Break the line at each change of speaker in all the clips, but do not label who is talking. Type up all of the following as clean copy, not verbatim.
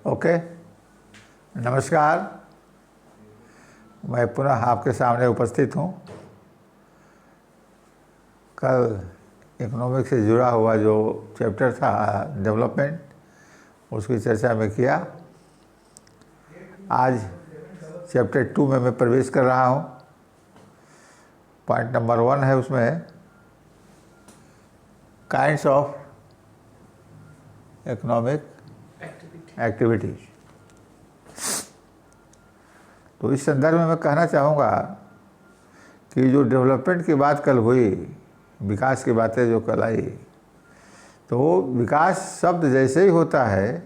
Okay, नमस्कार। मैं पुनः आपके सामने उपस्थित हूँ। कल इकोनॉमिक से जुड़ा हुआ जो चैप्टर था डेवलपमेंट, उसकी चर्चा में किया। आज चैप्टर 2 में मैं प्रवेश कर रहा हूँ। पॉइंट नंबर 1 है उसमें काइंड्स ऑफ इकोनॉमिक एक्टिविटीज। तो इस संदर्भ में मैं कहना चाहूँगा कि जो डेवलपमेंट की बात कल हुई, विकास की बातें जो कल आई, तो विकास शब्द जैसे ही होता है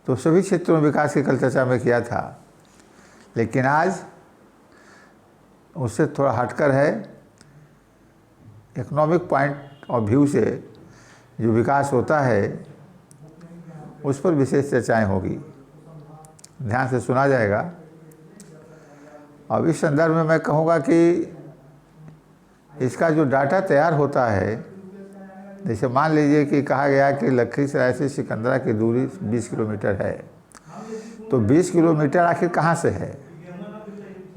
तो सभी क्षेत्रों में विकास की कल चर्चा में किया था, लेकिन आज उससे थोड़ा हटकर है। इकोनॉमिक पॉइंट ऑफ व्यू से जो विकास होता है उस पर विशेष चर्चाएं होगी। ध्यान से सुना जाएगा। अब इस संदर्भ में मैं कहूँगा कि इसका जो डाटा तैयार होता है, जैसे मान लीजिए कि कहा गया कि लखीसराय से सिकंदरा की दूरी 20 किलोमीटर है, तो 20 किलोमीटर आखिर कहाँ से है?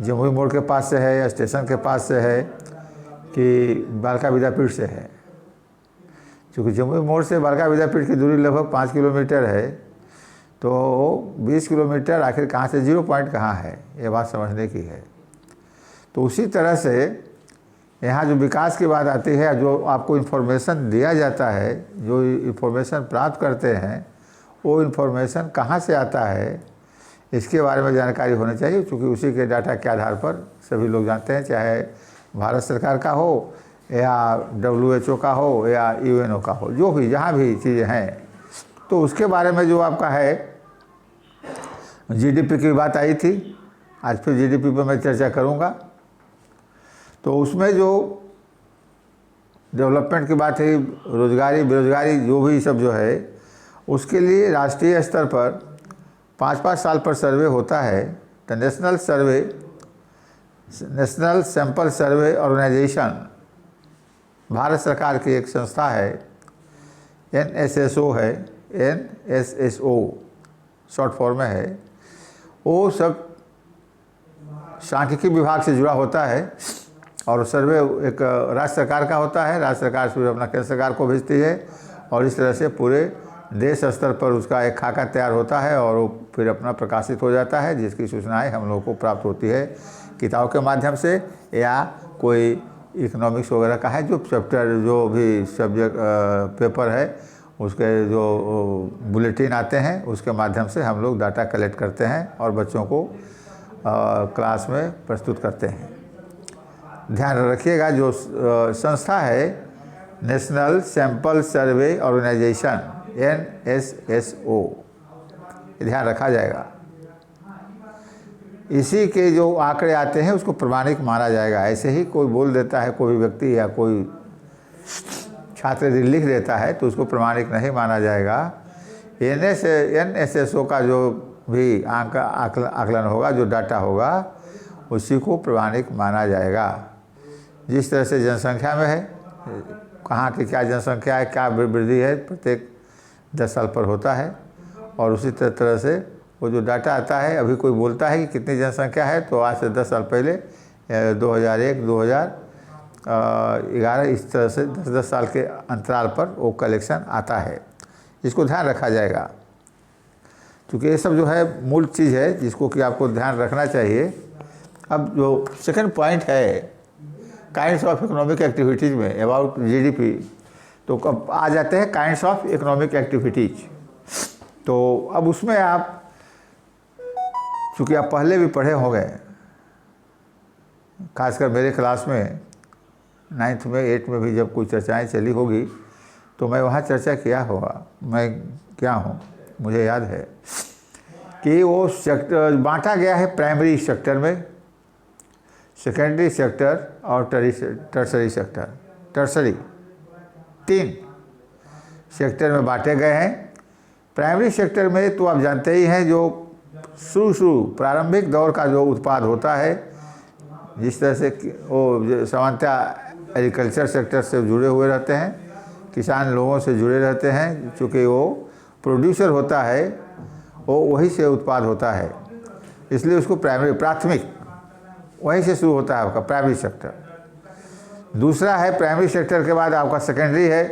जमुई मोड़ के पास से है या स्टेशन के पास से है कि बालिका विद्यापीठ से है? क्योंकि जमुई मोड़ से बालिका विद्यापीठ की दूरी लगभग 5 किलोमीटर है, तो 20 किलोमीटर आखिर कहाँ से, 0 पॉइंट कहाँ है, ये बात समझने की है। तो उसी तरह से यहाँ जो विकास की बात आती है, जो आपको इन्फॉर्मेशन दिया जाता है, जो इन्फॉर्मेशन प्राप्त करते हैं, वो इन्फॉर्मेशन कहाँ से आता है, इसके बारे में जानकारी होनी चाहिए। क्योंकि उसी के डाटा के आधार पर सभी लोग जानते हैं, चाहे भारत सरकार का हो या WHO का हो या UNO का हो, जो भी जहाँ भी चीज़ें हैं, तो उसके बारे में जो आपका है। GDP की बात आई थी, आज फिर GDP पर मैं चर्चा करूँगा। तो उसमें जो डेवलपमेंट की बात है, रोजगारी बेरोजगारी जो भी सब जो है, उसके लिए राष्ट्रीय स्तर पर 5-5 साल पर सर्वे होता है। तो national sample survey organisation Bharat सरकार की एक संस्था है, NSSO है, NSSO शॉर्ट फॉर्म में है। वो सब सांख्यिकी विभाग से जुड़ा होता है और सर्वे एक राज्य सरकार का होता है। राज्य सरकार फिर अपना केंद्र सरकार को भेजती है और इस तरह से पूरे देश स्तर पर उसका एक खाका तैयार होता है और वो फिर अपना प्रकाशित हो जाता है, जिसकी सूचनाएं हम लोगों को प्राप्त होती है किताबों के माध्यम से या कोई इकोनॉमिक्स वगैरह का है जो चैप्टर, जो भी सब्जेक्ट पेपर है, उसके जो बुलेटिन आते हैं, उसके माध्यम से हम लोग डाटा कलेक्ट करते हैं और बच्चों को क्लास में प्रस्तुत करते हैं। ध्यान रखिएगा, जो संस्था है national sample survey organisation NSSO, ध्यान रखा जाएगा। इसी के जो आंकड़े आते हैं उसको प्रमाणिक माना जाएगा। ऐसे ही कोई बोल देता है, कोई व्यक्ति या कोई छात्र यदि लिख देता है तो उसको प्रमाणिक नहीं माना जाएगा। NSSO का जो भी आकलन होगा, जो डाटा होगा, उसी को प्रमाणिक माना जाएगा। जिस तरह से जनसंख्या में है, कहाँ की क्या जनसंख्या है, क्या वृद्धि है, प्रत्येक 10 साल पर होता है। और उसी तरह से वो जो डाटा आता है, अभी कोई बोलता है कि कितनी जनसंख्या है, तो आज से 10 साल पहले 2001, 2011 इस तरह से 10-10 साल के अंतराल पर वो कलेक्शन आता है। इसको ध्यान रखा जाएगा, क्योंकि ये सब जो है मूल चीज़ है जिसको कि आपको ध्यान रखना चाहिए। अब जो सेकंड पॉइंट है काइंड्स ऑफ इकोनॉमिक एक्टिविटीज़ में अबाउट GDP, तो अब आ जाते हैं काइंड्स ऑफ इकोनॉमिक एक्टिविटीज़। तो अब उसमें आप, चूँकि आप पहले भी पढ़े होंगे, खासकर मेरे क्लास में 9th में 8th में भी जब कोई चर्चाएं चली होगी तो मैं वहाँ चर्चा किया होगा। मैं क्या हूँ, मुझे याद है कि वो सेक्टर बांटा गया है प्राइमरी सेक्टर में, सेकेंडरी सेक्टर और टर्सरी सेक्टर। टर्सरी 3 सेक्टर में बांटे गए हैं। प्राइमरी सेक्टर में तो आप जानते ही हैं, जो शुरू प्रारंभिक दौर का जो उत्पाद होता है, जिस तरह से वो सामान्यतः एग्रीकल्चर सेक्टर से जुड़े हुए रहते हैं, किसान लोगों से जुड़े रहते हैं, चूँकि वो प्रोड्यूसर होता है वो वहीं से उत्पाद होता है, इसलिए उसको प्राथमिक वहीं से शुरू होता है आपका प्राइमरी सेक्टर। दूसरा है प्राइमरी सेक्टर के बाद आपका सेकेंडरी है,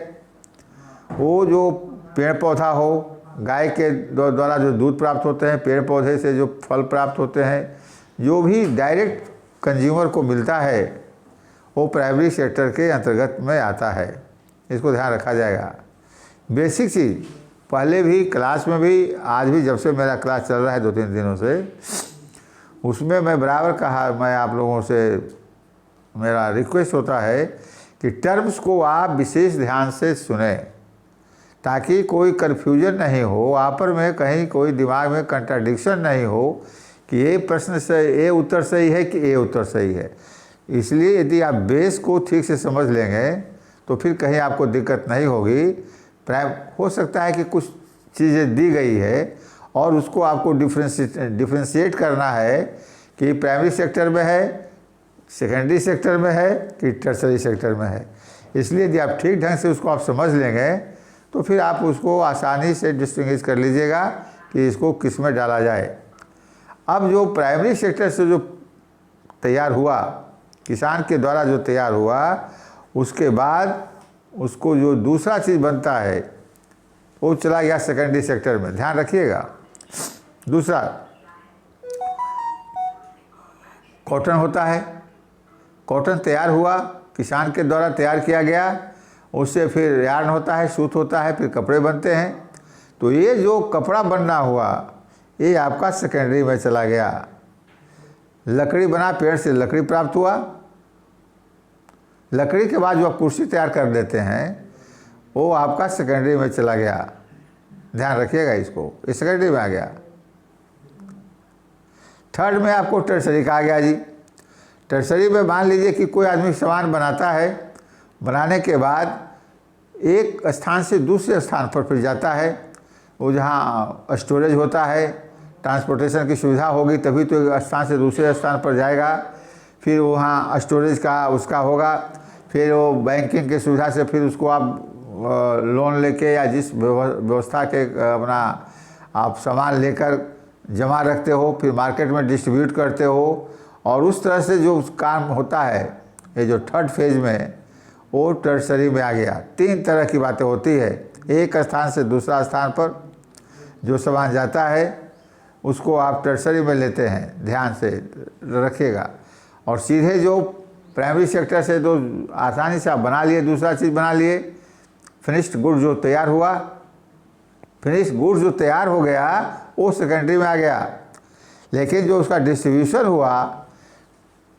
वो जो पेड़ पौधा हो, गाय के द्वारा जो दूध प्राप्त होते हैं, पेड़ पौधे से जो फल प्राप्त होते हैं, जो भी डायरेक्ट कंज्यूमर को मिलता है वो प्राइमरी सेक्टर के अंतर्गत में आता है। इसको ध्यान रखा जाएगा। बेसिक चीज़ पहले भी क्लास में भी, आज भी जब से मेरा क्लास चल रहा है 2-3 दिनों से, उसमें मैं बराबर कहा, मैं आप लोगों से मेरा रिक्वेस्ट होता है कि टर्म्स को आप विशेष ध्यान से सुने ताकि कोई कन्फ्यूजन नहीं हो, आपस में कहीं कोई दिमाग में कंट्राडिक्शन नहीं हो कि ये प्रश्न से ये उत्तर सही है कि ये उत्तर सही है। इसलिए यदि आप बेस को ठीक से समझ लेंगे तो फिर कहीं आपको दिक्कत नहीं होगी। हो सकता है कि कुछ चीज़ें दी गई है और उसको आपको डिफ्रेंशिएट करना है कि प्राइमरी सेक्टर में है, सेकेंडरी सेक्टर में है कि टर्सरी सेक्टर में है। इसलिए यदि आप ठीक ढंग से उसको आप समझ लेंगे तो फिर आप उसको आसानी से डिस्टिंग्विश कर लीजिएगा कि इसको किस में डाला जाए। अब जो प्राइमरी सेक्टर से जो तैयार हुआ, किसान के द्वारा जो तैयार हुआ, उसके बाद उसको जो दूसरा चीज़ बनता है वो चला गया सेकेंडरी सेक्टर में। ध्यान रखिएगा। दूसरा कॉटन होता है। कॉटन तैयार हुआ, किसान के द्वारा तैयार किया गया, उससे फिर यार्न होता है, सूत होता है, फिर कपड़े बनते हैं। तो ये जो कपड़ा बनना हुआ ये आपका सेकेंडरी में चला गया। लकड़ी बना, पेड़ से लकड़ी प्राप्त हुआ, लकड़ी के बाद जो आप कुर्सी तैयार कर देते हैं वो आपका सेकेंडरी में चला गया। ध्यान रखिएगा इसको, ये सेकेंडरी में आ गया। थर्ड में आपको टर्सरी का आ गया जी। टर्सरी में मान लीजिए कि कोई आदमी सामान बनाता है, बनाने के बाद एक स्थान से दूसरे स्थान पर फिर जाता है, वो जहाँ स्टोरेज होता है, ट्रांसपोर्टेशन की सुविधा होगी तभी तो एक स्थान से दूसरे स्थान पर जाएगा, फिर वहाँ स्टोरेज का उसका होगा, फिर वो बैंकिंग की सुविधा से फिर उसको आप लोन लेके या जिस व्यवस्था के अपना आप सामान लेकर जमा रखते हो, फिर मार्केट में डिस्ट्रीब्यूट करते हो, और उस तरह से जो काम होता है, ये जो थर्ड फेज में वो टर्सरी में आ गया। 3 तरह की बातें होती है। एक स्थान से दूसरा स्थान पर जो सामान जाता है उसको आप टर्सरी में लेते हैं, ध्यान से रखिएगा। और सीधे जो प्राइमरी सेक्टर से तो आसानी से आप बना लिए, दूसरा चीज़ बना लिए, फिनिश्ड गुड जो तैयार हुआ, फिनिश्ड गुड जो तैयार हो गया वो सेकेंडरी में आ गया। लेकिन जो उसका डिस्ट्रीब्यूशन हुआ,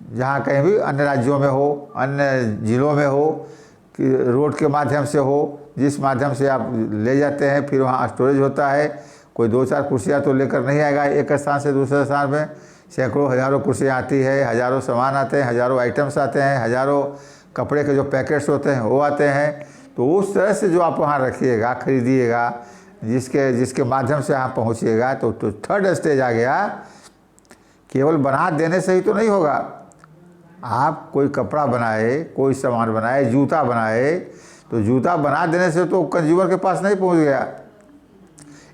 जहाँ कहीं भी अन्य राज्यों में हो, अन्य ज़िलों में हो, कि रोड के माध्यम से हो, जिस माध्यम से आप ले जाते हैं, फिर वहाँ स्टोरेज होता है। कोई 2-4 कुर्सियाँ तो लेकर नहीं आएगा एक स्थान से दूसरे स्थान में, सैकड़ों हज़ारों कुर्सियाँ आती है, हज़ारों सामान आते हैं, हज़ारों आइटम्स आते हैं, हज़ारों कपड़े के जो पैकेट्स होते हैं वो आते हैं। तो उस तरह से जो आप वहाँ रखिएगा, खरीदिएगा, जिसके माध्यम से आप पहुँचिएगा, तो थर्ड स्टेज आ गया। केवल बना देने से ही तो नहीं होगा। आप कोई कपड़ा बनाए, कोई सामान बनाए, जूता बनाए, तो जूता बना देने से तो कंज्यूमर के पास नहीं पहुंच गया।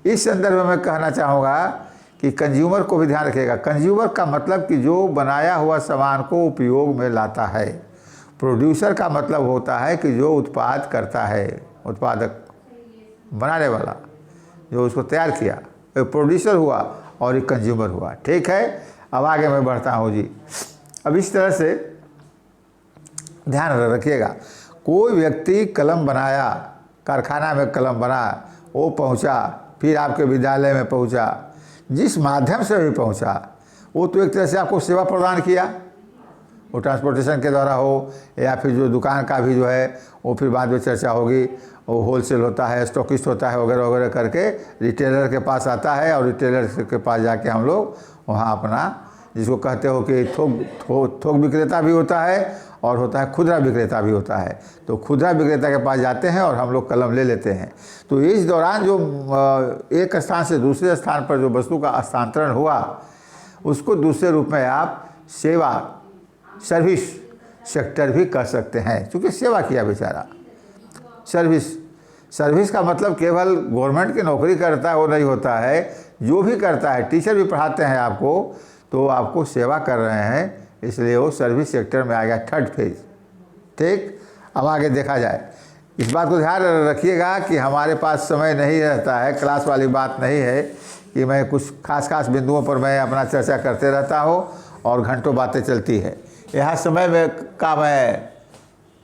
इस संदर्भ में मैं कहना चाहूँगा कि कंज्यूमर को भी ध्यान रखिएगा। कंज्यूमर का मतलब कि जो बनाया हुआ सामान को उपयोग में लाता है। प्रोड्यूसर का मतलब होता है कि जो उत्पाद करता है, उत्पादक, बनाने वाला, जो उसको तैयार किया, एक प्रोड्यूसर हुआ और एक कंज्यूमर हुआ। ठीक है, अब आगे मैं बढ़ता हूँ जी। अब इस तरह से ध्यान रखिएगा। कोई व्यक्ति कलम बनाया, कारखाना में कलम बना, वो पहुंचा, फिर आपके विद्यालय में पहुंचा, जिस माध्यम से भी पहुंचा, वो तो एक तरह से आपको सेवा प्रदान किया। वो ट्रांसपोर्टेशन के द्वारा हो या फिर जो दुकान का भी जो है वो फिर बाद में चर्चा होगी। वो होलसेल होता है, स्टॉकिस्ट होता है, वगैरह वगैरह करके रिटेलर के पास आता है, और रिटेलर के पास जाके हम लोग वहाँ अपना, जिसको कहते हो कि थोक विक्रेता भी होता है और होता है खुदरा विक्रेता भी होता है। तो खुदरा विक्रेता के पास जाते हैं और हम लोग कलम ले लेते हैं। तो इस दौरान जो एक स्थान से दूसरे स्थान पर जो वस्तु का हस्तांतरण हुआ, उसको दूसरे रूप में आप सेवा, सर्विस सेक्टर भी कर सकते हैं, क्योंकि सेवा किया बेचारा। सर्विस का मतलब केवल गवर्नमेंट की नौकरी करता है वो नहीं होता है। जो भी करता है, टीचर भी पढ़ाते हैं आपको, तो आपको सेवा कर रहे हैं, इसलिए वो सर्विस सेक्टर में आ गया, थर्ड फेज। ठीक, अब आगे देखा जाए। इस बात को ध्यान रखिएगा कि हमारे पास समय नहीं रहता है, क्लास वाली बात नहीं है कि मैं कुछ खास बिंदुओं पर मैं अपना चर्चा करते रहता हूँ और घंटों बातें चलती है। यहाँ समय में का मैं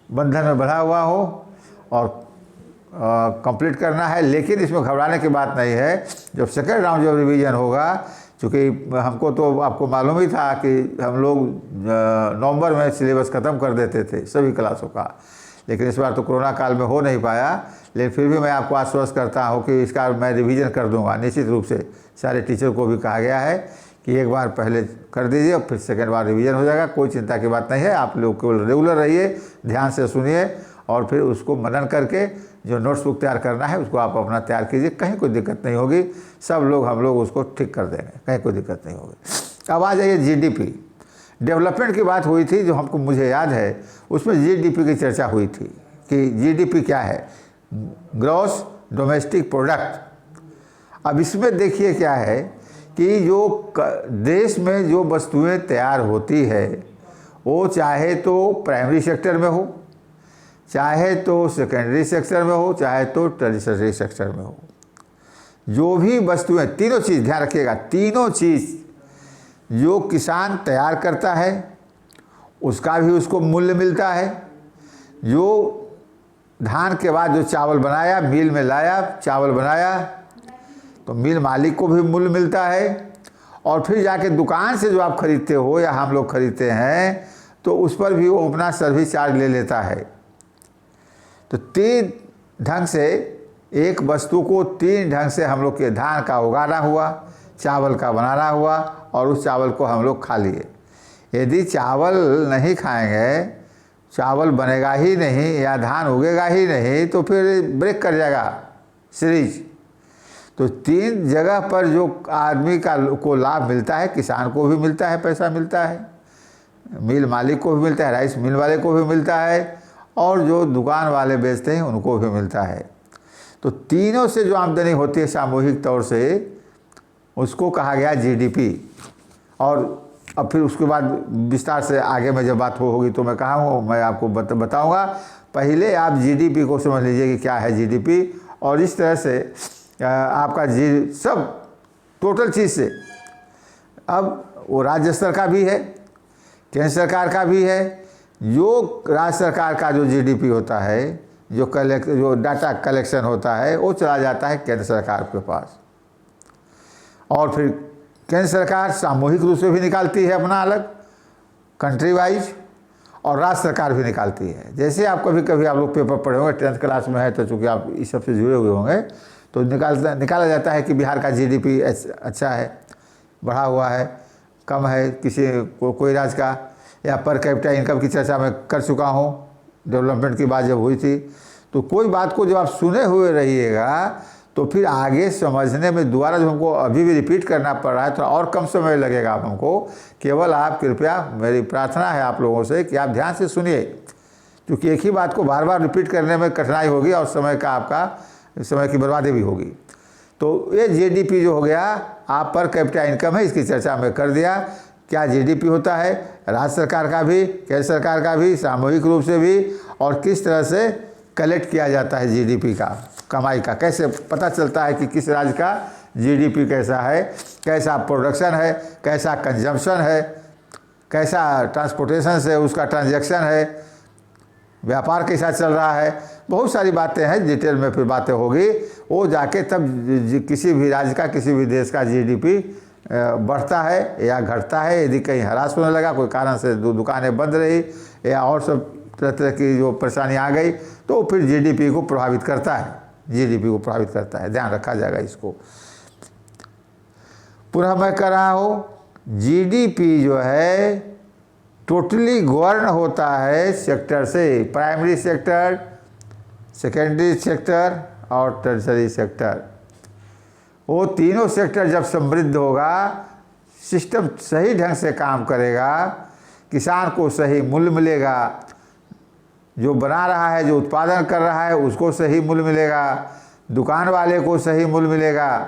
बंधन में बंधा हुआ हो और कंप्लीट करना है, लेकिन इसमें घबराने की बात नहीं है। जब सेकेंड राउंड जब रिवीजन होगा, चूँकि हमको तो आपको मालूम ही था कि हम लोग नवंबर में सिलेबस ख़त्म कर देते थे सभी क्लासों का, लेकिन इस बार तो कोरोना काल में हो नहीं पाया। लेकिन फिर भी मैं आपको आश्वस्त करता हूँ कि इसका मैं रिवीजन कर दूंगा निश्चित रूप से। सारे टीचर को भी कहा गया है कि एक बार पहले कर दीजिए और फिर सेकेंड बार रिवीजन हो जाएगा, कोई चिंता की बात नहीं है। आप लोग केवल रेगुलर रहिए, ध्यान से सुनिए और फिर उसको मनन करके जो नोट्स बुक तैयार करना है उसको आप अपना तैयार कीजिए, कहीं कोई दिक्कत नहीं होगी। सब लोग हम लोग उसको ठीक कर देंगे, कहीं कोई दिक्कत नहीं होगी। अब आ जाइए जीडीपी। डेवलपमेंट की बात हुई थी, जो हमको मुझे याद है, उसमें जीडीपी की चर्चा हुई थी कि जीडीपी क्या है, ग्रॉस डोमेस्टिक प्रोडक्ट। अब इसमें देखिए क्या है कि जो देश में जो वस्तुएं तैयार होती है, वो चाहे तो प्राइमरी सेक्टर में हो, चाहे तो सेकेंडरी सेक्टर में हो, चाहे तो टर्शियरी सेक्टर में हो, जो भी वस्तुएं, तीनों चीज़ ध्यान रखिएगा, तीनों चीज़ जो किसान तैयार करता है उसका भी उसको मूल्य मिलता है। जो धान के बाद जो चावल बनाया, मिल में लाया, चावल बनाया, तो मिल मालिक को भी मूल्य मिलता है। और फिर जाके दुकान से जो आप खरीदते हो या हम लोग खरीदते हैं, तो उस पर भी वो अपना सर्विस चार्ज ले लेता है। तो तीन ढंग से एक वस्तु को तीन ढंग से हम लोग के धान का उगाना हुआ, चावल का बनाना हुआ और उस चावल को हम लोग खा लिए। यदि चावल नहीं खाएंगे, चावल बनेगा ही नहीं या धान उगेगा ही नहीं, तो फिर ब्रेक कर जाएगा सीरीज। तो तीन जगह पर जो आदमी को लाभ मिलता है, किसान को भी मिलता है, पैसा मिलता है, मिल मालिक को भी मिलता है, राइस मिल वाले को भी मिलता है, और जो दुकान वाले बेचते हैं उनको भी मिलता है। तो तीनों से जो आमदनी होती है सामूहिक तौर से, उसको कहा गया जीडीपी। और अब फिर उसके बाद विस्तार से आगे में जब बात होगी तो मैं कहा हूँ, मैं आपको बताऊँगा। पहले आप जीडीपी को समझ लीजिए कि क्या है जीडीपी, और इस तरह से आपका सब टोटल चीज़ से, अब वो राज्य स्तर का भी है, केंद्र सरकार का भी है। जो राज्य सरकार का जो जीडीपी होता है, जो डाटा कलेक्शन होता है, वो चला जाता है केंद्र सरकार के पास, और फिर केंद्र सरकार सामूहिक रूप से भी निकालती है अपना अलग कंट्री वाइज, और राज्य सरकार भी निकालती है। जैसे आप कभी आप लोग पेपर पढ़े होंगे, 10th क्लास में है तो चूँकि आप इस सब से जुड़े हुए होंगे, तो निकाला जाता है कि बिहार का जीडीपी अच्छा है, बढ़ा हुआ है, कम है किसी कोई राज्य का, या पर कैपिटा इनकम की चर्चा मैं कर चुका हूँ डेवलपमेंट की बात जब हुई थी। तो कोई बात को जब आप सुने हुए रहिएगा, तो फिर आगे समझने में दोबारा जो हमको अभी भी रिपीट करना पड़ रहा है, तो और कम समय लगेगा हमको। केवल आप कृपया, मेरी प्रार्थना है आप लोगों से कि आप ध्यान से सुनिए, क्योंकि एक ही बात को बार बार रिपीट करने में कठिनाई होगी और समय की बर्बादी भी होगी। तो ये जीडीपी जो हो गया, आप पर कैपिटा इनकम है, इसकी चर्चा मैं कर दिया। क्या जीडीपी होता है, राज्य सरकार का भी, केंद्र सरकार का भी, सामूहिक रूप से भी, और किस तरह से कलेक्ट किया जाता है जीडीपी का, कमाई का, कैसे पता चलता है कि किस राज्य का जीडीपी कैसा है, कैसा प्रोडक्शन है, कैसा कंजम्पशन है, कैसा ट्रांसपोर्टेशन से उसका ट्रांजैक्शन है, व्यापार कैसा चल रहा है। बहुत सारी बातें हैं, डिटेल में फिर बातें होगी, वो जाके तब किसी भी राज्य का, किसी भी देश का जीडीपी बढ़ता है या घटता है। यदि कहीं हरास होने लगा, कोई कारण से दुकानें बंद रही या और सब तरह की जो परेशानी आ गई, तो फिर जीडीपी को प्रभावित करता है, जीडीपी को प्रभावित करता है। ध्यान रखा जाएगा इसको। पुनः मैं कह रहा हूँ, जीडीपी जो है टोटली गवर्न होता है सेक्टर से, प्राइमरी सेक्टर, सेकेंडरी सेक्टर और टर्शियरी सेक्टर। वो तीनों सेक्टर जब समृद्ध होगा, सिस्टम सही ढंग से काम करेगा, किसान को सही मूल्य मिलेगा, जो बना रहा है, जो उत्पादन कर रहा है, उसको सही मूल्य मिलेगा, दुकान वाले को सही मूल्य मिलेगा,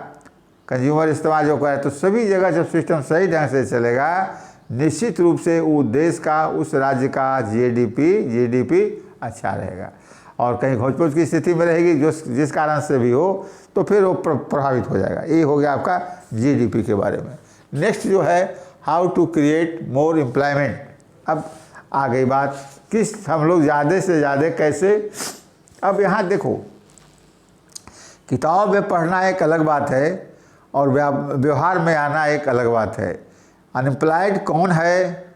कंज्यूमर इस्तेमाल जो करे, तो सभी जगह जब सिस्टम सही ढंग से चलेगा, निश्चित रूप से वो देश का, उस राज्य का जीडीपी अच्छा रहेगा। और कहीं घोच-पोच की स्थिति में रहेगी जिस कारण से भी हो, तो फिर वो प्रभावित हो जाएगा। ये हो गया आपका जीडीपी के बारे में। नेक्स्ट जो है how to create more employment. अब आ गई बात किस हम लोग ज़्यादा से ज़्यादा कैसे। अब यहाँ देखो, किताब में पढ़ना एक अलग बात है और व्यवहार में आना एक अलग बात है। अनएम्प्लॉयड कौन है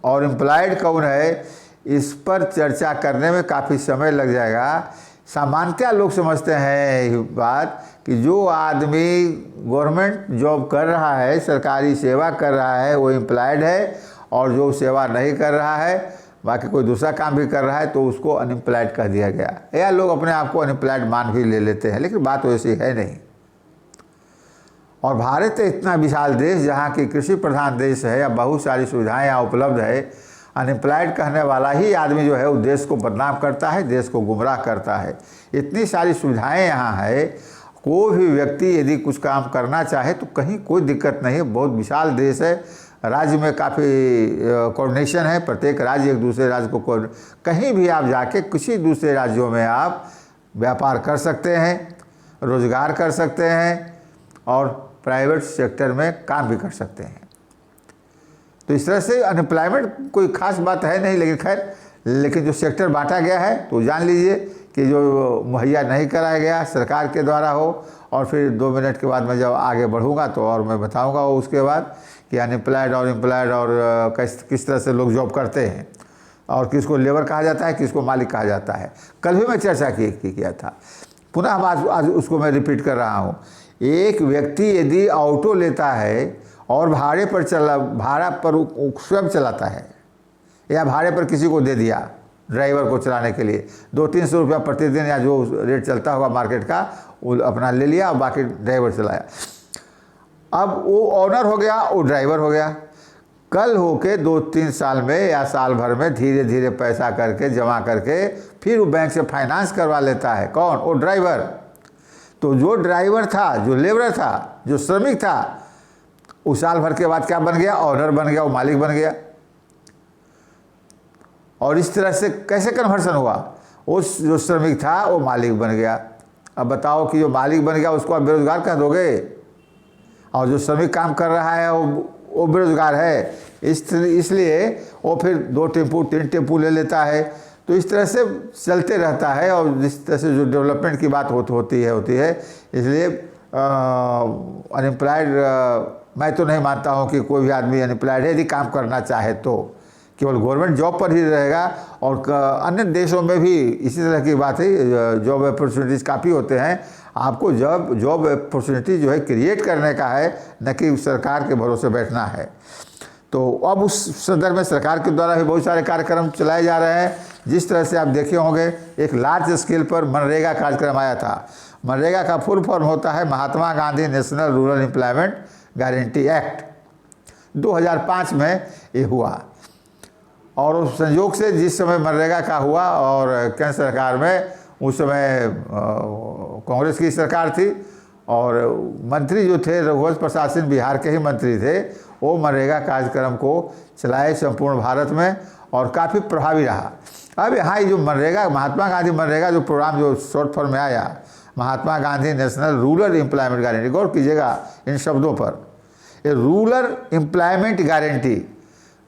और एम्प्लॉयड कौन है, इस पर चर्चा करने में काफ़ी समय लग जाएगा। सामान्यतः लोग समझते हैं ये बात कि जो आदमी गवर्नमेंट जॉब कर रहा है, सरकारी सेवा कर रहा है, वो एम्प्लॉयड है, और जो सेवा नहीं कर रहा है, बाकी कोई दूसरा काम भी कर रहा है, तो उसको अनएम्प्लॉयड कह दिया गया। या लोग अपने आप को अनएम्प्लॉयड मान भी ले लेते हैं, लेकिन बात वैसी है नहीं। और भारत इतना विशाल देश, जहाँ की कृषि प्रधान देश है, या बहुत सारी सुविधाएं यहाँ उपलब्ध है, अनएम्प्लॉयड कहने वाला ही आदमी जो है वो देश को बदनाम करता है, देश को गुमराह करता है। इतनी सारी सुविधाएं यहाँ है, कोई भी व्यक्ति यदि कुछ काम करना चाहे तो कहीं कोई दिक्कत नहीं है। बहुत विशाल देश है, राज्य में काफ़ी कोऑर्डिनेशन है, प्रत्येक राज्य एक दूसरे राज्य को कहीं भी आप जाके किसी दूसरे राज्यों में आप व्यापार कर सकते हैं, रोजगार कर सकते हैं, और प्राइवेट सेक्टर में काम भी कर सकते हैं। तो इस तरह से अनएम्प्लॉयमेंट कोई खास बात है नहीं, लेकिन खैर, लेकिन जो सेक्टर बांटा गया है तो जान लीजिए कि जो मुहैया नहीं कराया गया सरकार के द्वारा हो। और फिर 2 मिनट के बाद मैं जब आगे बढ़ूंगा तो और मैं बताऊंगा वो उसके बाद कि अनएम्प्लॉयड और एम्प्लॉयड और किस तरह से लोग जॉब करते हैं, और किसको लेबर कहा जाता है, किसको मालिक कहा जाता है। कल भी मैं चर्चा किया था, पुनः आज उसको मैं रिपीट कर रहा हूँ। एक व्यक्ति यदि ऑटो लेता है और भाड़ा पर स्वयं चलाता है, या भाड़े पर किसी को दे दिया ड्राइवर को चलाने के लिए, 200-300 रुपया प्रतिदिन या जो रेट चलता होगा मार्केट का, वो अपना ले लिया और बाकी ड्राइवर चलाया। अब वो ऑनर हो गया, वो ड्राइवर हो गया। कल होके 2-3 साल में या साल भर में धीरे धीरे पैसा करके जमा करके फिर वो बैंक से फाइनेंस करवा लेता है। कौन? वो ड्राइवर। तो जो ड्राइवर था, जो लेबर था, जो श्रमिक था, उस साल भर के बाद क्या बन गया? ऑनर बन गया, वो मालिक बन गया। और इस तरह से कैसे कन्वर्सन हुआ? उस जो श्रमिक था वो मालिक बन गया। अब बताओ कि जो मालिक बन गया उसको आप बेरोजगार कह दोगे, और जो श्रमिक काम कर रहा है वो बेरोजगार है। इसलिए वो फिर 2 टेम्पू 3 टेम्पू ले लेता है। तो इस तरह से चलते रहता है। और जिस तरह से जो डेवलपमेंट की बात होती है, इसलिए अनएम्प्लॉयड मैं तो नहीं मानता हूँ कि कोई भी आदमी अनएम्प्लॉयड है यदि काम करना चाहे तो। केवल गवर्नमेंट जॉब पर ही रहेगा। और अन्य देशों में भी इसी तरह की बात है, जॉब अपॉर्चुनिटीज़ काफ़ी होते हैं। आपको जॉब अपॉर्चुनिटी जो है क्रिएट करने का है, न कि सरकार के भरोसे बैठना है। तो अब उस संदर्भ में सरकार के द्वारा भी बहुत सारे कार्यक्रम चलाए जा रहे हैं। जिस तरह से आप देखे होंगे, एक लार्ज स्केल पर मनरेगा कार्यक्रम आया था। मनरेगा का फुल फॉर्म होता है Mahatma Gandhi national rural employment guarantee act. 2005 में ये हुआ। और उस संयोग से जिस समय मनरेगा का हुआ और केंद्र सरकार में उस समय कांग्रेस की सरकार थी, और मंत्री जो थे रघुवंश प्रसाद सिंह बिहार के ही मंत्री थे, वो मनरेगा कार्यक्रम को चलाए संपूर्ण भारत में और काफ़ी प्रभावी रहा। अब यहाँ जो मनरेगा, महात्मा गांधी मनरेगा जो प्रोग्राम जो शॉर्ट फॉर्म में आया, Mahatma Gandhi national rural employment guarantee, गौर कीजिएगा इन शब्दों पर, ये rural employment guarantee.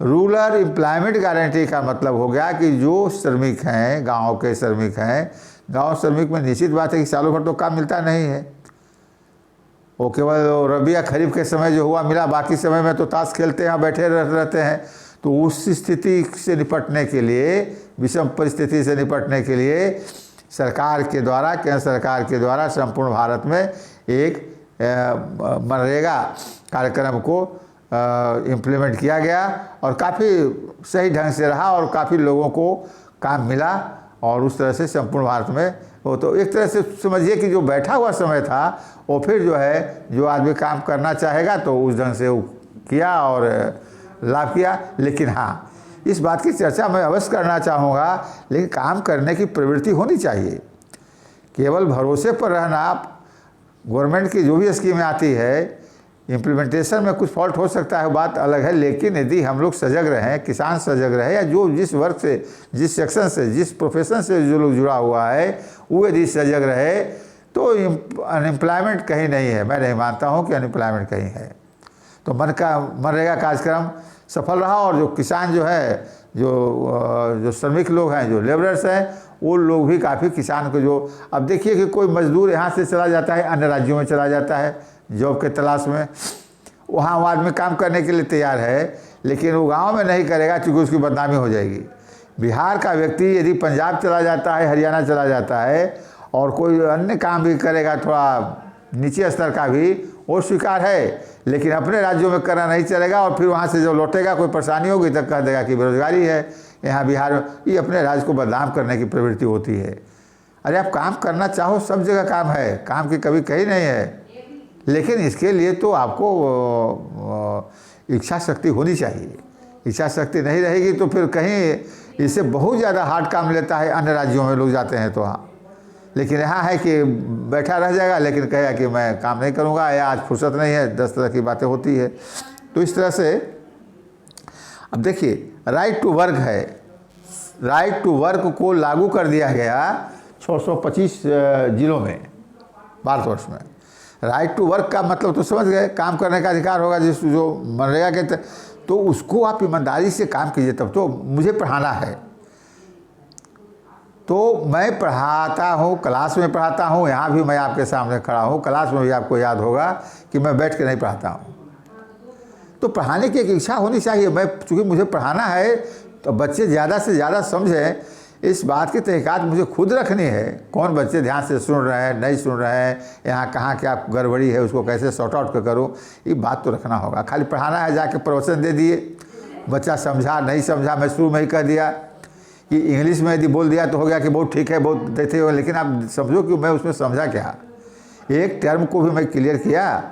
Rural employment guarantee का मतलब हो गया कि जो श्रमिक हैं, गांव के श्रमिक हैं, गांव श्रमिक में निश्चित बात है कि सालों भर तो काम मिलता नहीं है। वो केवल रबी या खरीफ के समय जो हुआ मिला, बाकी समय में तो ताश खेलते हैं, बैठे रहते हैं। तो उस स्थिति से निपटने के लिए, विषम परिस्थिति से निपटने के लिए सरकार के द्वारा, केंद्र सरकार के द्वारा संपूर्ण भारत में एक मनरेगा कार्यक्रम को इम्प्लीमेंट किया गया और काफ़ी सही ढंग से रहा और काफ़ी लोगों को काम मिला। और उस तरह से संपूर्ण भारत में वो, तो एक तरह से समझिए कि जो बैठा हुआ समय था वो फिर जो है, जो आदमी काम करना चाहेगा तो उस ढंग से वो किया और लाभ किया। लेकिन हाँ, इस बात की चर्चा मैं अवश्य करना चाहूँगा, लेकिन काम करने की प्रवृत्ति होनी चाहिए। केवल भरोसे पर रहना गवर्नमेंट की जो भी स्कीमें आती है, इम्प्लीमेंटेशन में कुछ फॉल्ट हो सकता है, बात अलग है, लेकिन यदि हम लोग सजग रहें, किसान सजग रहे, या जो जिस वर्ग से, जिस सेक्शन से, जिस प्रोफेशन से जो लोग जुड़ा हुआ है वो यदि सजग रहे तो अनएम्प्लॉयमेंट कहीं नहीं है। मैं नहीं मानता हूँ कि अनएम्प्लॉयमेंट कहीं है। तो मनरेगा कार्यक्रम सफल रहा, और जो किसान जो है, जो श्रमिक लोग हैं, जो लेबरर्स हैं, वो लोग भी काफ़ी किसान को जो, अब देखिए कि कोई मजदूर यहाँ से चला जाता है, अन्य राज्यों में चला जाता है जॉब के तलाश में, वहाँ वो आदमी काम करने के लिए तैयार है, लेकिन वो गांव में नहीं करेगा क्योंकि उसकी बदनामी हो जाएगी। बिहार का व्यक्ति यदि पंजाब चला जाता है, हरियाणा चला जाता है, और कोई अन्य काम भी करेगा थोड़ा नीचे स्तर का भी, वो स्वीकार है, लेकिन अपने राज्यों में करना नहीं चलेगा, और फिर वहाँ से जब लौटेगा कोई परेशानी होगी तो कह देगा कि बेरोजगारी है यहाँ बिहार में। ये अपने राज्य को बदनाम करने की प्रवृत्ति होती है। अरे आप काम करना चाहो, सब जगह काम है, काम की कभी कहीं नहीं है, लेकिन इसके लिए तो आपको इच्छा शक्ति होनी चाहिए। इच्छा शक्ति नहीं रहेगी तो फिर कहीं इससे बहुत ज़्यादा हार्ड काम लेता है, अन्य राज्यों में लोग जाते हैं तो हाँ, लेकिन यहाँ है कि बैठा रह जाएगा, लेकिन कहेगा कि मैं काम नहीं करूँगा, या आज फुर्सत नहीं है, 10 तरह की बातें होती है। तो इस तरह से अब देखिए, राइट टू वर्क है, राइट टू वर्क को लागू कर दिया गया 625 जिलों में भारतवर्ष में। राइट टू वर्क का मतलब तो समझ गए, काम करने का अधिकार होगा, जिस जो मनरेगा के तो उसको आप ईमानदारी से काम कीजिए। तब तो मुझे पढ़ाना है तो मैं पढ़ाता हूँ, क्लास में पढ़ाता हूँ, यहाँ भी मैं आपके सामने खड़ा हूँ, क्लास में भी आपको याद होगा कि मैं बैठ के नहीं पढ़ाता हूँ। तो पढ़ाने की एक इच्छा होनी चाहिए। मैं चूँकि मुझे पढ़ाना है तो बच्चे ज़्यादा से ज़्यादा समझें, इस बात की तहकीकात मुझे खुद रखनी है। कौन बच्चे ध्यान से सुन रहे हैं, नहीं सुन रहे हैं, यहाँ कहाँ क्या गड़बड़ी है, उसको कैसे सॉर्ट आउट करूँ, ये बात तो रखना होगा। खाली पढ़ाना है, जाके प्रवचन दे दिए, बच्चा समझा नहीं समझा, मैं शुरू में ही कह दिया कि इंग्लिश में यदि बोल दिया तो हो गया कि बहुत ठीक है, बहुत देते हो, लेकिन आप समझो कि मैं उसमें समझा क्या। एक टर्म को भी मैं क्लियर किया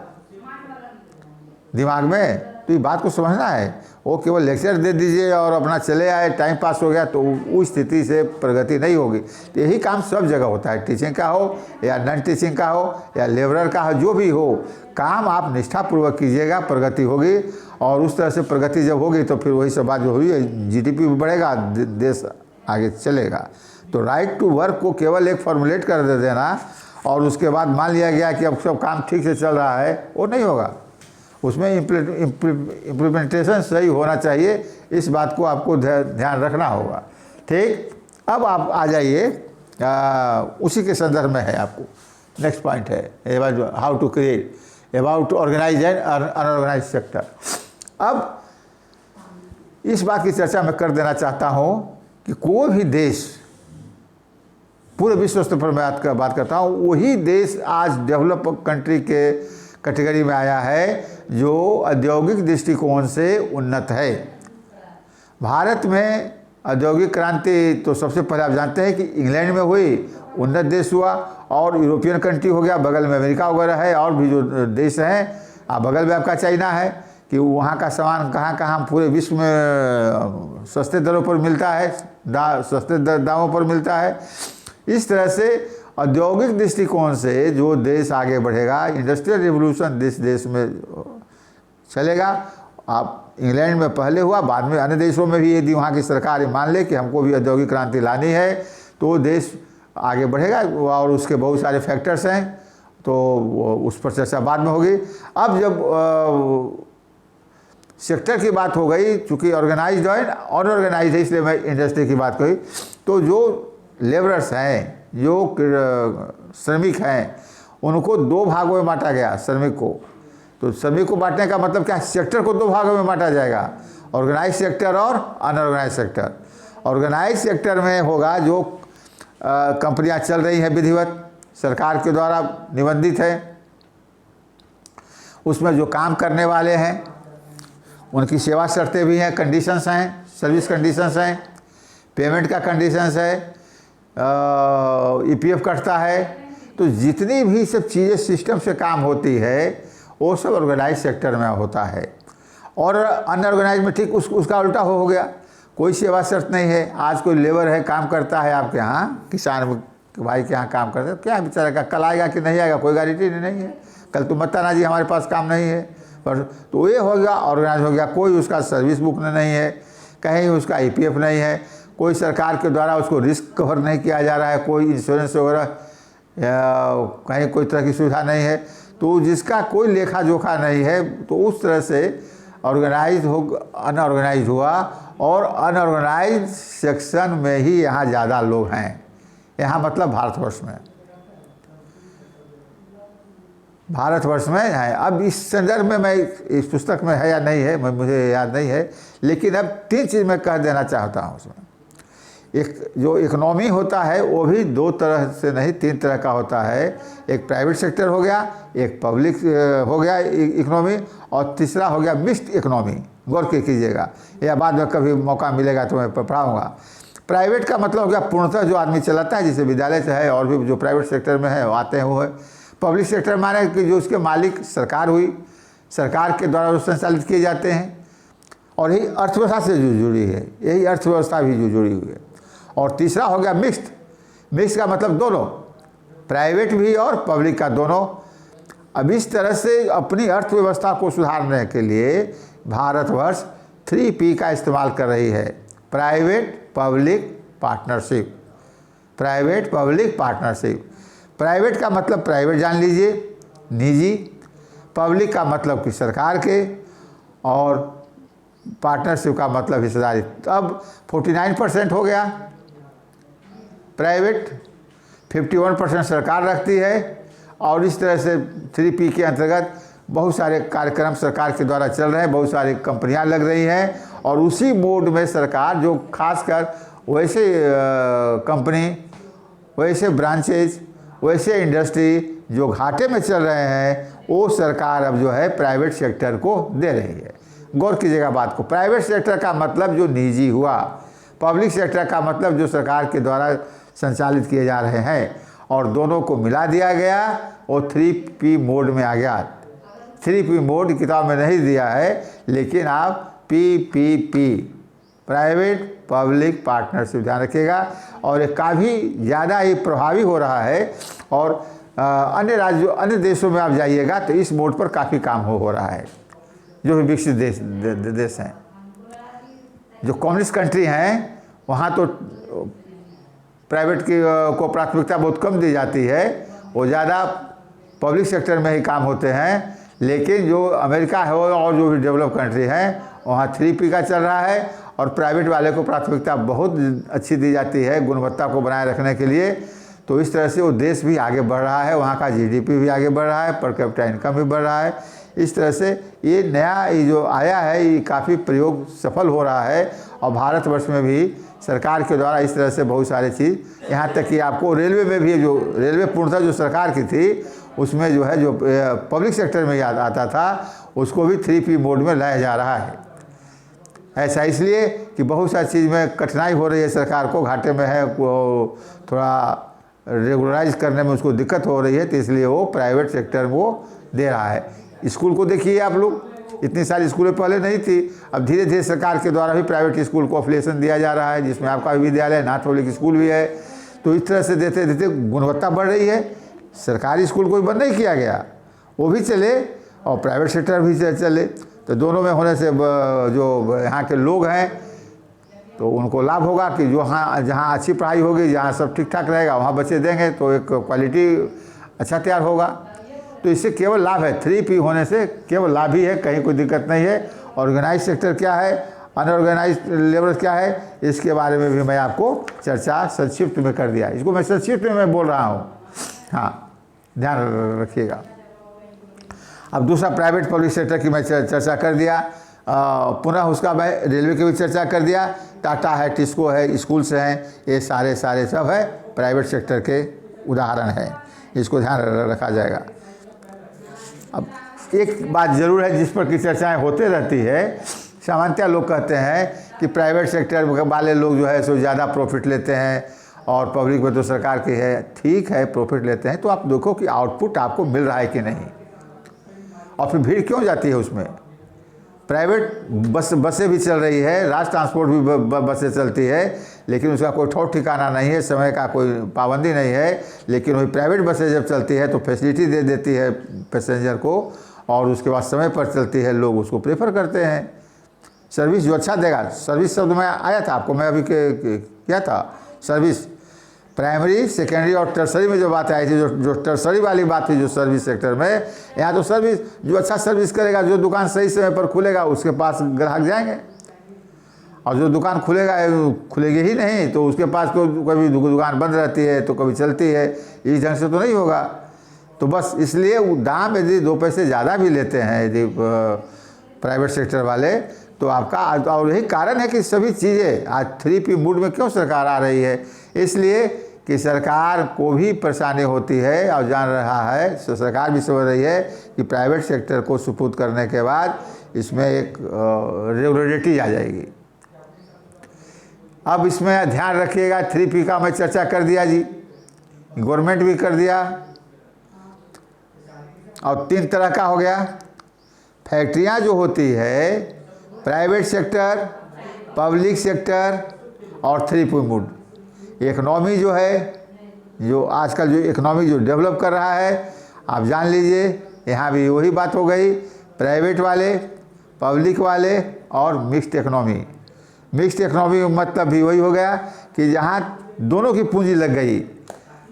दिमाग में, तो ये बात को समझना है। वो केवल लेक्चर दे दीजिए और अपना चले आए, टाइम पास हो गया, तो उस स्थिति से प्रगति नहीं होगी। तो यही काम सब जगह होता है, टीचिंग का हो या नॉन टीचिंग का हो या लेबरर का हो, जो भी हो, काम आप निष्ठापूर्वक कीजिएगा, प्रगति होगी। और उस तरह से प्रगति जब होगी तो फिर वही सब बात जो हुई है, जीडीपी भी बढ़ेगा, देश आगे चलेगा। तो राइट टू वर्क को केवल एक फॉर्मुलेट कर दे देना और उसके बाद मान लिया गया कि अब सब काम ठीक से चल रहा है, वो नहीं होगा। उसमें इम्प्लीमेंटेशन सही होना चाहिए, इस बात को आपको ध्यान रखना होगा। ठीक, अब आप आ जाइए, उसी के संदर्भ में है आपको नेक्स्ट पॉइंट है how to create about organise and unorganise sector. अब इस बात की चर्चा मैं कर देना चाहता हूँ कि कोई भी देश, पूरे विश्व स्तर पर मैं बात करता हूँ, वही देश आज डेवलप कंट्री के कैटेगरी में आया है जो औद्योगिक दृष्टिकोण से उन्नत है। भारत में औद्योगिक क्रांति तो सबसे पहले आप जानते हैं कि इंग्लैंड में हुई, उन्नत देश हुआ, और यूरोपियन कंट्री हो गया, बगल में अमेरिका वगैरह है, और भी जो देश हैं, बगल में आपका चाइना है, कि वहाँ का सामान कहाँ कहाँ पूरे विश्व में सस्ते दरों पर मिलता है, सस्ते दामों पर मिलता है। इस तरह से औद्योगिक दृष्टिकोण से जो देश आगे बढ़ेगा, इंडस्ट्रियल रिवोल्यूशन देश में चलेगा। आप इंग्लैंड में पहले हुआ, बाद में अन्य देशों में भी यदि वहाँ की सरकार मान ले कि हमको भी औद्योगिक क्रांति लानी है तो देश आगे बढ़ेगा। और उसके बहुत सारे फैक्टर्स हैं, तो उस पर चर्चा बाद में होगी। अब जब सेक्टर की बात हो गई, चूँकि ऑर्गेनाइज्ड है अनऑर्गेनाइज्ड है, इसलिए मैं इंडस्ट्री की बात कही, तो जो लेबरर्स हैं, जो श्रमिक हैं, उनको दो भागों में बांटा गया श्रमिक को। तो श्रमिक को बांटने का मतलब क्या, सेक्टर को दो भागों में बांटा जाएगा, ऑर्गेनाइज सेक्टर और अनऑर्गेनाइज सेक्टर। ऑर्गेनाइज सेक्टर में होगा जो कंपनियां चल रही हैं विधिवत, सरकार के द्वारा निबंधित है, उसमें जो काम करने वाले हैं उनकी सेवा शर्तें भी हैं, कंडीशंस हैं, सर्विस कंडीशंस हैं, पेमेंट का कंडीशंस है, ईपीएफ कटता है। तो जितनी भी सब चीज़ें सिस्टम से काम होती है वो सब ऑर्गेनाइज सेक्टर में होता है। और अनऑर्गेनाइज में ठीक उसका उल्टा हो गया, कोई सेवा शर्त नहीं है। आज कोई लेबर है, काम करता है आपके यहाँ, किसान कि भाई के यहाँ काम करते हैं, क्या बेचारा का कल आएगा कि नहीं आएगा कोई गारंटी नहीं है। कल तुम मत आना जी हमारे पास काम नहीं है, पर तो ये हो गया ऑर्गेनाइज हो गया। कोई उसका सर्विस बुक नहीं है, कहीं उसका ईपीएफ नहीं है, कोई सरकार के द्वारा उसको रिस्क कवर नहीं किया जा रहा है, कोई इंश्योरेंस वगैरह कहीं कोई तरह की सुविधा नहीं है, तो जिसका कोई लेखा जोखा नहीं है, तो उस तरह से ऑर्गेनाइज हो अनऑर्गेनाइज हुआ। और अनऑर्गेनाइज सेक्शन में ही यहाँ ज़्यादा लोग हैं, यहाँ मतलब भारतवर्ष में है। अब इस संदर्भ में मैं इस पुस्तक में है या नहीं है मुझे याद नहीं है, लेकिन अब 3 चीज़ मैं कह देना चाहता हूँ उसमें। एक जो इकोनॉमी होता है वो भी 2 तरह से नहीं 3 तरह का होता है। एक प्राइवेट सेक्टर हो गया, एक पब्लिक हो गया इकोनॉमी, और तीसरा हो गया मिक्स्ड इकोनॉमी। गौर के कीजिएगा, या बाद में कभी मौका मिलेगा तो मैं पढ़ाऊँगा। प्राइवेट का मतलब हो गया पूर्णतः जो आदमी चलाता है, जैसे विद्यालय से है और भी जो प्राइवेट सेक्टर में है वो आते हैं वो है। पब्लिक सेक्टर माने कि जो उसके मालिक सरकार हुई, सरकार के द्वारा जो संचालित किए जाते हैं, और यही अर्थव्यवस्था से जो जुड़ी है, यही अर्थव्यवस्था भी जो जुड़ी हुई है। और तीसरा हो गया मिक्स्ड का मतलब दोनों, प्राइवेट भी और पब्लिक का दोनों। अब इस तरह से अपनी अर्थव्यवस्था को सुधारने के लिए भारतवर्ष 3P का इस्तेमाल कर रही है, private public partnership. Private public partnership, private का मतलब प्राइवेट जान लीजिए निजी, पब्लिक का मतलब कि सरकार के, और पार्टनरशिप का मतलब हिस्सेदारी। अब 49% हो गया प्राइवेट, 51% सरकार रखती है, और इस तरह से 3P के अंतर्गत बहुत सारे कार्यक्रम सरकार के द्वारा चल रहे हैं, बहुत सारी कंपनियां लग रही हैं, और उसी मोड में सरकार जो खासकर वैसे कंपनी, वैसे ब्रांचेज, वैसे इंडस्ट्री जो घाटे में चल रहे हैं, वो सरकार अब जो है प्राइवेट सेक्टर को दे रही है। गौर कीजिएगा बात को, प्राइवेट सेक्टर का मतलब जो निजी हुआ, पब्लिक सेक्टर का मतलब जो सरकार के द्वारा संचालित किए जा रहे हैं, और दोनों को मिला दिया गया और 3P मोड में आ गया। 3P मोड किताब में नहीं दिया है, लेकिन आप PPP प्राइवेट पब्लिक पार्टनरशिप ध्यान रखिएगा। और ये काफ़ी ज़्यादा ही प्रभावी हो रहा है, और अन्य राज्यों अन्य देशों में आप जाइएगा तो इस मोड पर काफ़ी काम हो रहा है। जो भी विकसित देश हैं, जो कम्युनिस्ट कंट्री हैं, वहाँ तो प्राइवेट की को प्राथमिकता बहुत कम दी जाती है, वो ज़्यादा पब्लिक सेक्टर में ही काम होते हैं। लेकिन जो अमेरिका है और जो भी डेवलप कंट्री हैं, वहाँ 3P का चल रहा है, और प्राइवेट वाले को प्राथमिकता बहुत अच्छी दी जाती है गुणवत्ता को बनाए रखने के लिए। तो इस तरह से वो देश भी आगे बढ़ रहा है, वहाँ का GDP भी आगे बढ़ रहा है, पर कैपिटा इनकम भी बढ़ रहा है। इस तरह से ये नया ये जो आया है, ये काफ़ी प्रयोग सफल हो रहा है, और भारतवर्ष में भी सरकार के द्वारा इस तरह से बहुत सारी चीज़, यहाँ तक कि आपको रेलवे में भी, जो रेलवे पूर्णतः जो सरकार की थी, उसमें जो है जो पब्लिक सेक्टर में याद आता था, उसको भी 3P मोड में लाया जा रहा है। ऐसा इसलिए कि बहुत सारी चीज़ में कठिनाई हो रही है, सरकार को घाटे में है, वो थोड़ा रेगुलराइज करने में उसको दिक्कत हो रही है, तो इसलिए वो प्राइवेट सेक्टर वो दे रहा है। स्कूल को देखिए आप लोग, इतनी सारी स्कूलें पहले नहीं थी, अब धीरे धीरे सरकार के द्वारा भी प्राइवेट स्कूल को अफिलिएशन दिया जा रहा है, जिसमें आपका विद्यालय, नाथ पब्लिक स्कूल भी है। तो इस तरह से देते देते गुणवत्ता बढ़ रही है। सरकारी स्कूल कोई बंद नहीं किया गया, वो भी चले और प्राइवेट सेक्टर भी चले। तो दोनों में होने से जो यहाँ के लोग हैं तो उनको लाभ होगा कि जो जहाँ अच्छी पढ़ाई होगी, जहाँ सब ठीक ठाक रहेगा, वहाँ बच्चे देंगे तो एक क्वालिटी अच्छा तैयार होगा। तो इससे केवल लाभ है, 3P होने से केवल लाभ ही है, कहीं कोई दिक्कत नहीं है। ऑर्गेनाइज सेक्टर क्या है, अनऑर्गेनाइज लेबर क्या है, इसके बारे में भी मैं आपको चर्चा संक्षिप्त में कर दिया। इसको मैं संक्षिप्त में बोल रहा हूँ, हाँ ध्यान रखिएगा। अब दूसरा प्राइवेट पब्लिक सेक्टर की मैं चर्चा कर दिया, पुनः उसका मैं रेलवे की भी चर्चा कर दिया। टाटा है, टिस्को है, स्कूल्स हैं, ये सारे सब है प्राइवेट सेक्टर के उदाहरण हैं, इसको ध्यान रखा जाएगा। अब एक बात ज़रूर है जिस पर की चर्चाएं होते रहती है, सामान्यतः लोग कहते हैं कि प्राइवेट सेक्टर वाले लोग जो है सो ज़्यादा प्रॉफिट लेते हैं और पब्लिक में तो सरकार की है। ठीक है, प्रॉफिट लेते हैं, तो आप देखो कि आउटपुट आपको मिल रहा है कि नहीं, और फिर भीड़ क्यों जाती है उसमें। प्राइवेट बसें भी चल रही है, राज्य ट्रांसपोर्ट भी बसें चलती है, लेकिन उसका कोई ठौर ठिकाना नहीं है, समय का कोई पाबंदी नहीं है। लेकिन वही प्राइवेट बसें जब चलती है तो फैसिलिटी दे देती है पैसेंजर को, और उसके बाद समय पर चलती है, लोग उसको प्रेफर करते हैं। सर्विस जो अच्छा देगा, सर्विस शब्द में आया था आपको, मैं अभी क्या था, सर्विस प्राइमरी, सेकेंडरी और टर्सरी में जो बात आई थी, जो टर्सरी वाली बात थी जो सर्विस सेक्टर में, यहाँ तो सर्विस जो अच्छा सर्विस करेगा, जो दुकान सही समय पर खुलेगा उसके पास ग्राहक जाएंगे, और जो दुकान खुलेगी ही नहीं तो उसके पास तो कभी दुकान बंद रहती है तो कभी चलती है, इस ढंग से तो नहीं होगा। तो बस इसलिए दाम यदि 2 पैसे ज़्यादा भी लेते हैं यदि प्राइवेट सेक्टर वाले, तो आपका, और यही कारण है कि सभी चीज़ें आज 3P मूड में क्यों सरकार आ रही है, इसलिए कि सरकार को भी परेशानी होती है और जान रहा है, तो सरकार भी समझ रही है कि प्राइवेट सेक्टर को सुपुर्द करने के बाद इसमें एक रेगुलरिटी आ जाएगी। अब इसमें ध्यान रखिएगा, 3P का मैं चर्चा कर दिया जी, गवर्नमेंट भी कर दिया, और 3 तरह का हो गया। फैक्ट्रियां जो होती है, प्राइवेट सेक्टर, पब्लिक सेक्टर और 3P मूड। इकनॉमी जो है, जो आजकल जो इकनॉमी जो डेवलप कर रहा है, आप जान लीजिए यहाँ भी वही बात हो गई, प्राइवेट वाले, पब्लिक वाले और मिक्स्ड इकनॉमी। मिक्स्ड इकनॉमी मतलब भी वही हो गया कि जहाँ दोनों की पूंजी लग गई।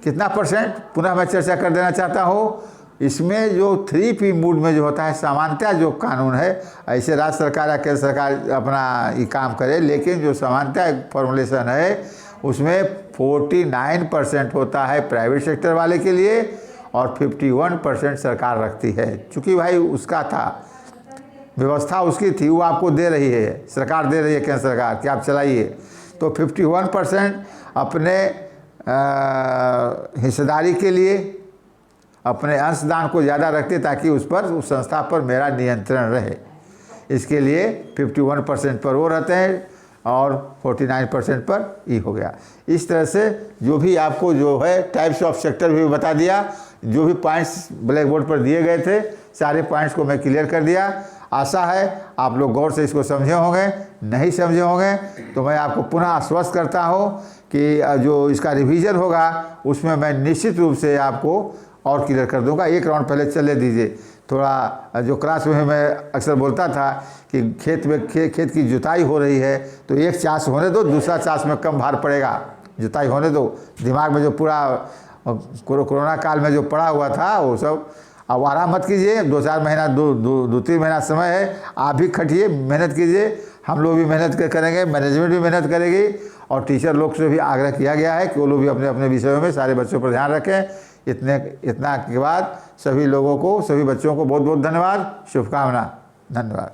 कितना परसेंट, पुनः मैं चर्चा कर देना चाहता हूँ, इसमें जो 3P मूड में जो होता है, सामान्यतः जो कानून है, ऐसे राज्य सरकार या केंद्र सरकार अपना ये काम करे, लेकिन जो सामान्यतः फॉर्मुलेशन है उसमें 49% होता है प्राइवेट सेक्टर वाले के लिए और 51% सरकार रखती है। चूँकि भाई उसका था, व्यवस्था उसकी थी, वो आपको दे रही है, सरकार दे रही है, केंद्र सरकार, कि आप चलाइए। तो 51% अपने हिस्सेदारी के लिए अपने अंशदान को ज़्यादा रखते ताकि उस पर, उस संस्था पर मेरा नियंत्रण रहे। इसके लिए 51% पर वो रहते हैं और 49% पर ई हो गया। इस तरह से जो भी आपको जो है टाइप्स ऑफ सेक्टर भी बता दिया, जो भी पॉइंट्स ब्लैक बोर्ड पर दिए गए थे, सारे पॉइंट्स को मैं क्लियर कर दिया। आशा है आप लोग गौर से इसको समझे होंगे, नहीं समझे होंगे तो मैं आपको पुनः आश्वस्त करता हूँ कि जो इसका रिवीजन होगा उसमें मैं निश्चित रूप से आपको और क्लियर कर दूंगा। एक राउंड पहले चले दीजिए, थोड़ा जो क्लास में मैं अक्सर बोलता था कि खेत की जुताई हो रही है तो एक चास होने दो, दूसरा चास में कम भार पड़ेगा, जुताई होने दो। दिमाग में जो पूरा कोरोना काल में जो पड़ा हुआ था वो सब, अब आराम मत कीजिए, 2-4 महीना 2-3 महीना समय है, आप भी खटिए, मेहनत कीजिए, हम लोग भी मेहनत करेंगे, मैनेजमेंट भी मेहनत करेगी, और टीचर लोग से भी आग्रह किया गया है कि वो लोग भी अपने अपने विषयों में सारे बच्चों पर ध्यान रखें। इतना के बाद सभी लोगों को, सभी बच्चों को बहुत बहुत धन्यवाद, शुभकामना, धन्यवाद।